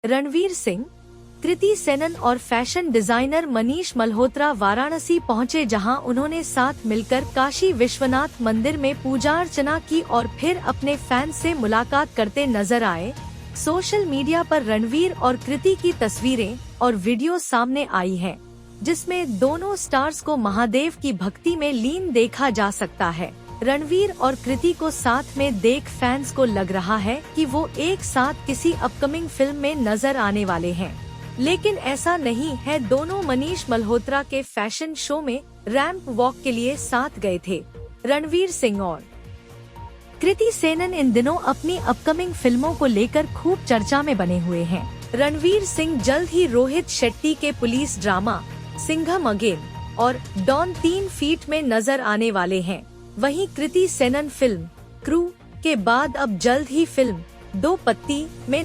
रणवीर सिंह, कृति सेनन और fashion designer Manish Malhotra Varanasi पहुंचे, जहां उन्होंने साथ मिलकर काशी विश्वनाथ मंदिर में पूजा अर्चना की और फिर अपने फैंस से मुलाकात करते नजर आए। सोशल मीडिया पर रणवीर और कृति की तस्वीरें और वीडियो सामने आई है, जिसमें दोनों स्टार्स को महादेव की भक्ति में लीन देखा जा सकता है। रणवीर और कृति को साथ में देख फैंस को लग रहा है कि वो एक साथ किसी अपकमिंग फिल्म में नजर आने वाले हैं, लेकिन ऐसा नहीं है। दोनों मनीष मल्होत्रा के फैशन शो में रैंप वॉक के लिए साथ गए थे। रणवीर सिंह और कृति सेनन इन दिनों अपनी अपकमिंग फिल्मों को लेकर खूब चर्चा में बने हुए हैं। रणवीर सिंह जल्द ही रोहित शेट्टी के पुलिस ड्रामा सिंघम अगेन और डॉन 3 फीट में नजर आने वाले हैं। वहीं कृति सेनन फिल्म क्रू के बाद अब जल्द ही फिल्म 2 पत्ती में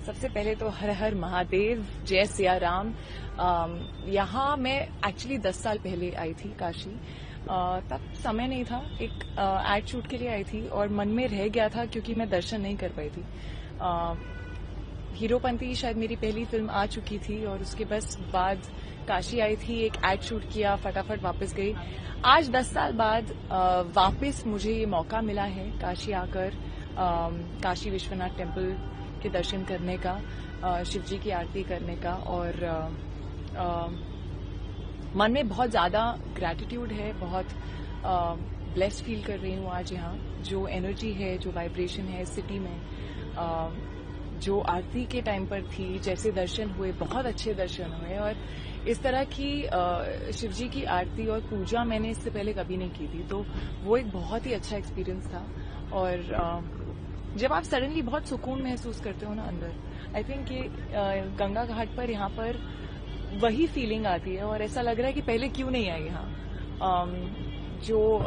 सबसे पहले तो हर हर महादेव, जय सिया राम। यहाँ मैं एक्चुअली 10 साल पहले आई थी काशी। तब समय नहीं था, एक एड शूट के लिए आई थी और मन में रह गया था क्योंकि मैं दर्शन नहीं कर पाई थी। हीरोपंती शायद मेरी पहली फिल्म आ चुकी थी और उसके बस बाद काशी आई थी, एक एड शूट किया, फटाफट वापस गई। आज 10 साल बाद वापस मुझे ये मौका मिला है काशी आकर काशी विश्वनाथ टेम्पल के दर्शन करने का, शिव जी की आरती करने का, और मन में बहुत ज्यादा ग्रैटिट्यूड है, बहुत ब्लेस्ड फील कर रही हूँ आज यहाँ। जो एनर्जी है, जो वाइब्रेशन है सिटी में, जो आरती के टाइम पर थी, जैसे दर्शन हुए, बहुत अच्छे दर्शन हुए। और इस तरह की शिव जी की आरती और पूजा मैंने इससे पहले कभी नहीं की थी, तो वो एक बहुत ही अच्छा एक्सपीरियंस था। और जब आप सडनली बहुत सुकून महसूस करते हो ना अंदर, आई थिंक ये गंगा घाट पर यहाँ पर वही फीलिंग आती है और ऐसा लग रहा है कि पहले क्यों नहीं आए यहाँ। जो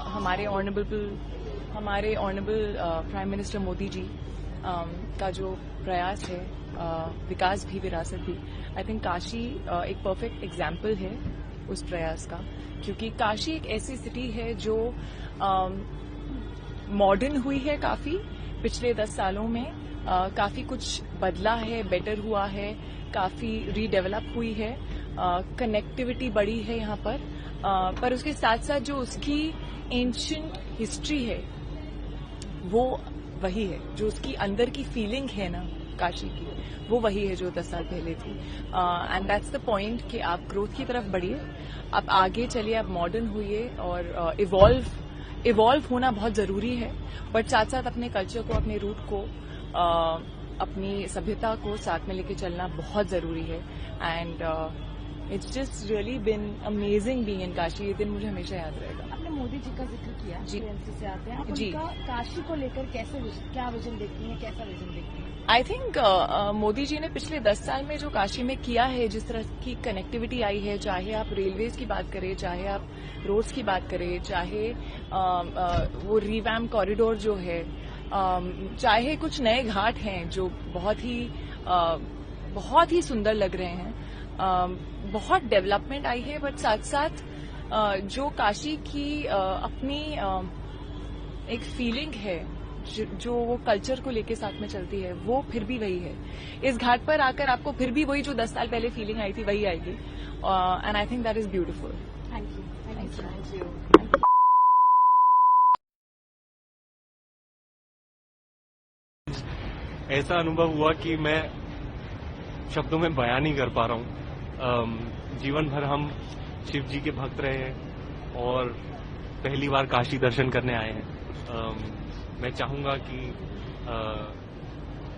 हमारे honourable prime minister Modi ji का जो प्रयास है, विकास भी विरासत भी, आई थिंक काशी एक परफेक्ट एग्जाम्पल है उस प्रयास का, क्योंकि काशी एक ऐसी सिटी है जो मॉडर्न हुई है काफी पिछले 10 सालों में। काफी कुछ बदला है, बेटर हुआ है, काफी रीडेवलप हुई है, कनेक्टिविटी बढ़ी है यहाँ पर उसके साथ साथ जो उसकी एंशिएंट हिस्ट्री है वो वही है, जो उसकी अंदर की फीलिंग है ना काशी की, वो वही है जो 10 साल पहले थी। एंड दैट्स द पॉइंट कि आप ग्रोथ की तरफ बढ़िए, आप आगे चलिए, आप मॉडर्न हुइए और इवॉल्व होना बहुत जरूरी है, बट साथ साथ अपने कल्चर को, अपने रूट को, अपनी सभ्यता को साथ में लेके चलना बहुत जरूरी है। And it's just really been amazing being in Kashi. ये दिन मुझे हमेशा याद रहेगा। आपने मोदी जी का जिक्र किया, जी, एमसी से आते हैं आप, जी, उनका काशी को लेकर क्या विजन देखती हैं, कैसा विजन देखती हैं? आई थिंक मोदी जी ने पिछले 10 साल में जो काशी में किया है, जिस तरह की कनेक्टिविटी आई है, चाहे आप रेलवेज की बात करें, चाहे आप रोड्स की बात करें, चाहे वो रिवैम्प कॉरिडोर जो है, चाहे कुछ नए घाट हैं जो बहुत ही सुंदर लग रहे हैं, बहुत डेवलपमेंट आई है, बट साथ साथ जो काशी की अपनी एक फीलिंग है, जो वो कल्चर को लेके साथ में चलती है, वो फिर भी वही है। इस घाट पर आकर आपको फिर भी वही जो 10 साल पहले फीलिंग आई थी वही आएगी। And I think that is beautiful. Thank you. ऐसा अनुभव हुआ कि मैं शब्दों में बयान नहीं कर पा रहा हूँ। जीवन भर हम शिव जी के भक्त रहे हैं और पहली बार काशी दर्शन करने आए हैं। मैं चाहूंगा कि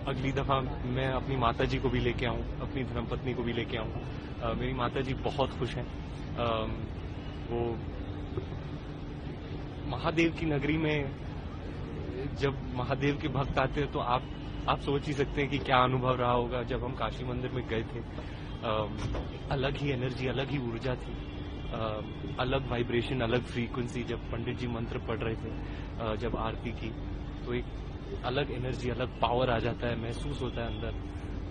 अगली दफा मैं अपनी माताजी को भी लेके आऊं, अपनी धर्मपत्नी को भी लेके आऊं। मेरी माताजी बहुत खुश हैं। वो महादेव की नगरी में जब महादेव के भक्त आते हैं तो आप सोच ही सकते हैं कि क्या अनुभव रहा होगा जब हम काशी मंदिर में गए थे। अलग ही एनर्जी, अलग ही ऊर्जा थी, अलग वाइब्रेशन, अलग फ्रीक्वेंसी। जब पंडित जी मंत्र पढ़ रहे थे, जब आरती की, तो एक अलग एनर्जी, अलग पावर आ जाता है, महसूस होता है अंदर,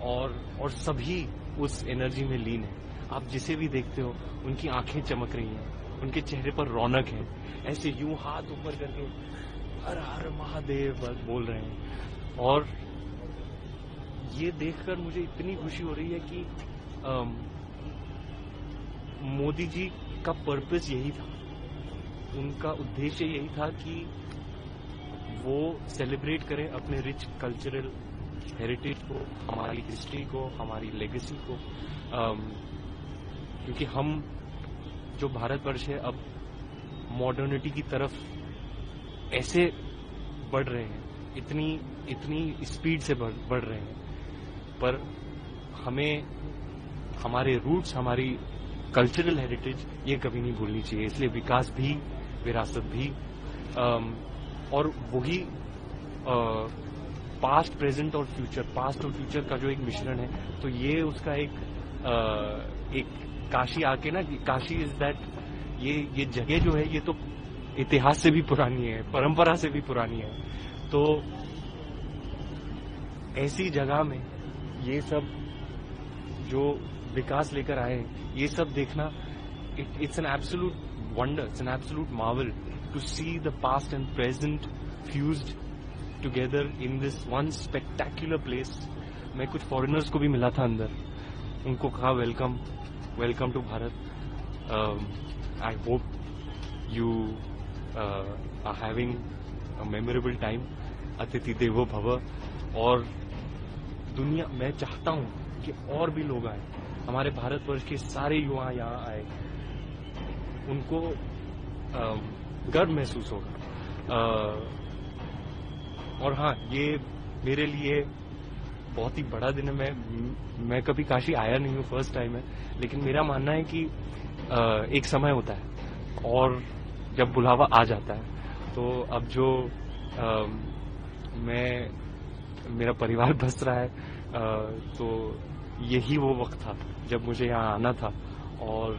और सभी उस एनर्जी में लीन है। आप जिसे भी देखते हो उनकी आंखें चमक रही हैं, उनके चेहरे पर रौनक है, ऐसे यूं हाथ ऊपर करके हर हर महादेव बस बोल रहे हैं। और ये देखकर मुझे इतनी खुशी हो रही है कि मोदी जी का पर्पस यही था, उनका उद्देश्य यही था कि वो सेलिब्रेट करें अपने रिच कल्चरल हेरिटेज को, हमारी हिस्ट्री को, हमारी लेगेसी को, क्योंकि हम जो भारतवर्ष है अब मॉडर्निटी की तरफ ऐसे बढ़ रहे हैं, इतनी स्पीड से बढ़ रहे हैं, पर हमें हमारे रूट्स, हमारी कल्चरल हेरिटेज ये कभी नहीं भूलनी चाहिए। इसलिए विकास भी, विरासत भी, और वही पास्ट, प्रेजेंट और फ्यूचर का जो एक मिश्रण है, तो ये उसका एक काशी आके ना, काशी इज दैट, ये जगह जो है ये तो इतिहास से भी पुरानी है, परंपरा से भी पुरानी है। तो ऐसी जगह में ये सब जो विकास लेकर आए, ये सब देखना, it's an absolute wonder, it's an absolute marvel to see the past and present fused together in this one spectacular place. मैं कुछ फॉरेनर्स को भी मिला था अंदर, उनको कहा welcome to Bharat. I hope you are having a memorable time, अतिथि देवो भव। और दुनिया, मैं चाहता हूं कि और भी लोग आए, हमारे भारतवर्ष के सारे युवा यहाँ आए, उनको गर्व महसूस होगा। और हाँ, ये मेरे लिए बहुत ही बड़ा दिन है। मैं कभी काशी आया नहीं हूँ, फर्स्ट टाइम है, लेकिन मेरा मानना है कि एक समय होता है और जब बुलावा आ जाता है, तो अब जो मेरा परिवार बस रहा है, तो यही वो वक्त था जब मुझे यहाँ आना था और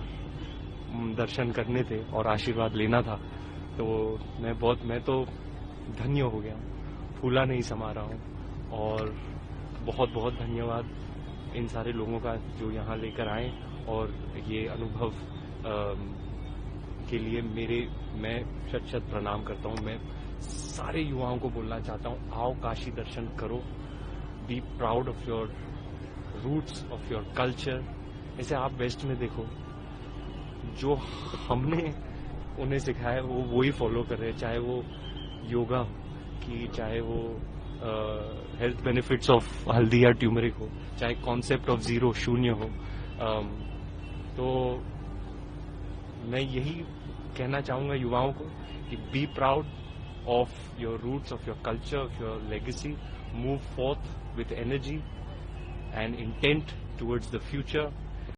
दर्शन करने थे और आशीर्वाद लेना था। तो मैं तो धन्य हो गया, फूला नहीं समा रहा हूँ। और बहुत बहुत धन्यवाद इन सारे लोगों का जो यहाँ लेकर आए, और ये अनुभव के लिए मैं शत प्रणाम करता हूँ। मैं सारे युवाओं को बोलना चाहता हूँ, आओ काशी दर्शन करो, be proud of your roots, of your culture. ऐसे आप वेस्ट में देखो, जो हमने उन्हें सिखाया है वो ही फॉलो कर रहे हैं, चाहे वो योगा हो, कि चाहे वो हेल्थ बेनिफिट्स ऑफ हल्दी या ट्यूमरिक हो, चाहे कॉन्सेप्ट ऑफ जीरो, शून्य हो। तो मैं यही कहना चाहूंगा युवाओं को कि be proud of your roots, of your culture, of your legacy, move forth with energy and intent towards the future,